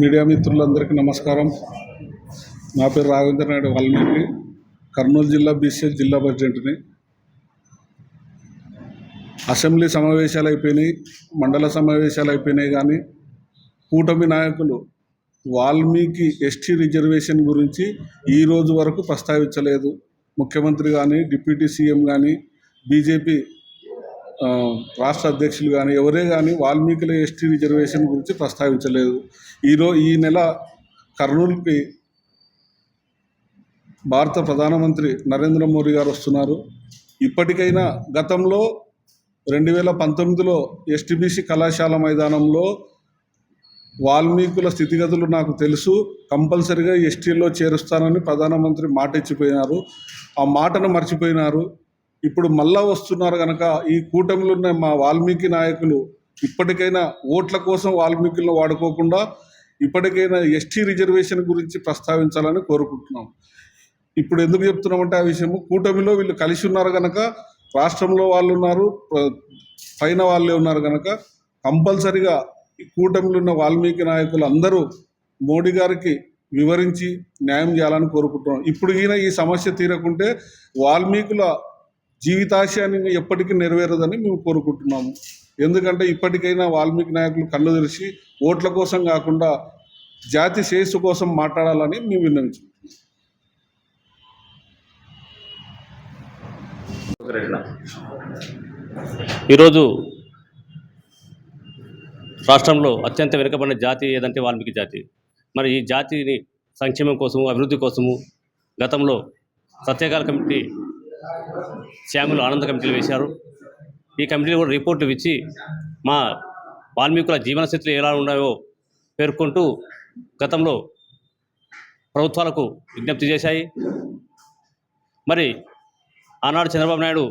Media మిత్రులందరికీ నమస్కారం. నా పేరు రాఘవేంద్ర నాయుడు వాల్మీకి, కర్నూలు జిల్లా బీసీఎల్ జిల్లా ప్రెసిడెంట్ని. అసెంబ్లీ సమావేశాలు అయిపోయినాయి, మండల సమావేశాలు అయిపోయినాయి, కానీ కూటమి నాయకులు వాల్మీకి ఎస్టీ రిజర్వేషన్ గురించి ఈరోజు వరకు ప్రస్తావించలేదు. ముఖ్యమంత్రి కానీ, డిప్యూటీ సీఎం కానీ, బీజేపీ రాష్ట్ర అధ్యక్షులు కానీ ఎవరే కానీ వాల్మీకుల ఎస్టీ రిజర్వేషన్ గురించి ప్రస్తావించలేదు. ఈ నెల కర్నూలుకి భారత ప్రధానమంత్రి నరేంద్ర మోడీ గారు వస్తున్నారు. ఇప్పటికైనా గతంలో 2019లో ఎస్టీబీసీ కళాశాల మైదానంలో వాల్మీకుల స్థితిగతులు నాకు తెలుసు, కంపల్సరిగా ఎస్టీలో చేరుస్తానని ప్రధానమంత్రి మాట ఇచ్చిపోయినారు. ఆ మాటను మర్చిపోయినారు. ఇప్పుడు మళ్ళా వస్తున్నారు కనుక ఈ కూటమిలో ఉన్న మా వాల్మీకి నాయకులు ఇప్పటికైనా ఓట్ల కోసం వాల్మీకులను వాడుకోకుండా ఇప్పటికైనా ఎస్టీ రిజర్వేషన్ గురించి ప్రస్తావించాలని కోరుకుంటున్నాం. ఇప్పుడు ఎందుకు చెప్తున్నామంటే ఆ విషయము కూటమిలో వీళ్ళు కలిసి ఉన్నారు కనుక, రాష్ట్రంలో వాళ్ళు ఉన్నారు, పైన వాళ్ళే ఉన్నారు కనుక కంపల్సరిగా ఈ కూటమిలో ఉన్న వాల్మీకి నాయకులు అందరూ మోడీ గారికి వివరించి న్యాయం చేయాలని కోరుకుంటున్నాం. ఇప్పుడు ఈ సమస్య తీరకుంటే వాల్మీకుల జీవితాశయాన్ని ఎప్పటికీ నెరవేరదని మేము కోరుకుంటున్నాము. ఎందుకంటే ఇప్పటికైనా వాల్మీకి నాయకులు కళ్ళు తెరిచి ఓట్ల కోసం కాకుండా జాతి శ్రేయస్సు కోసం మాట్లాడాలని మేము విన్నవించుకుంటున్నాం. ఈరోజు రాష్ట్రంలో అత్యంత వెనుకబడిన జాతి ఏదంటే వాల్మీకి జాతి. మరి ఈ జాతిని సంక్షేమం కోసము, అభివృద్ధి కోసము గతంలో సత్యకాల కమిటీ, శ్యాములు ఆనంద కమిటీలు వేశారు. ఈ కమిటీలు కూడా రిపోర్టు ఇచ్చి మా వాల్మీకుల జీవన స్థితులు ఎలా ఉన్నాయో పేర్కొంటూ గతంలో ప్రభుత్వాలకు విజ్ఞప్తి చేశాయి. మరి ఆనాడు చంద్రబాబు నాయుడు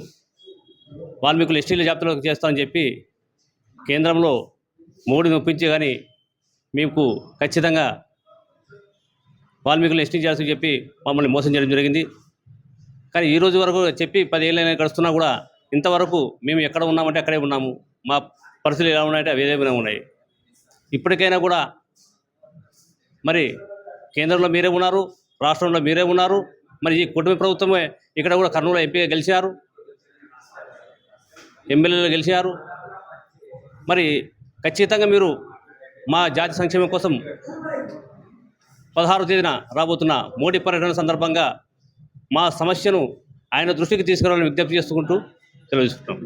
వాల్మీకులు ఎస్టీల జాబితాలోకి చేస్తామని చెప్పి కేంద్రంలో మోడీని ఒప్పించి కానీ మీకు ఖచ్చితంగా వాల్మీకులు ఎస్టీ చేయాల్సి చెప్పి మమ్మల్ని మోసం చేయడం జరిగింది. కానీ ఈ రోజు వరకు చెప్పి 10 ఏళ్ళైనా గడుస్తున్నా కూడా ఇంతవరకు మేము ఎక్కడ ఉన్నామంటే అక్కడే ఉన్నాము. మా పరిస్థితులు ఎలా ఉన్నాయంటే అవి ఏదైనా ఉన్నాయి. ఇప్పటికైనా కూడా మరి కేంద్రంలో మీరే ఉన్నారు, రాష్ట్రంలో మీరే ఉన్నారు. మరి ఈ కుటుంబ ప్రభుత్వమే ఇక్కడ కూడా కర్నూలు ఎంపీగా గెలిచారు, ఎమ్మెల్యేలు గెలిచారు. మరి ఖచ్చితంగా మీరు మా జాతి సంక్షేమం కోసం 16వ తేదీన రాబోతున్న మోడీ పర్యటన సందర్భంగా మా సమస్యను ఆయన దృష్టికి తీసుకురావాలని విజ్ఞప్తి చేసుకుంటూ తెలియజేస్తున్నాం.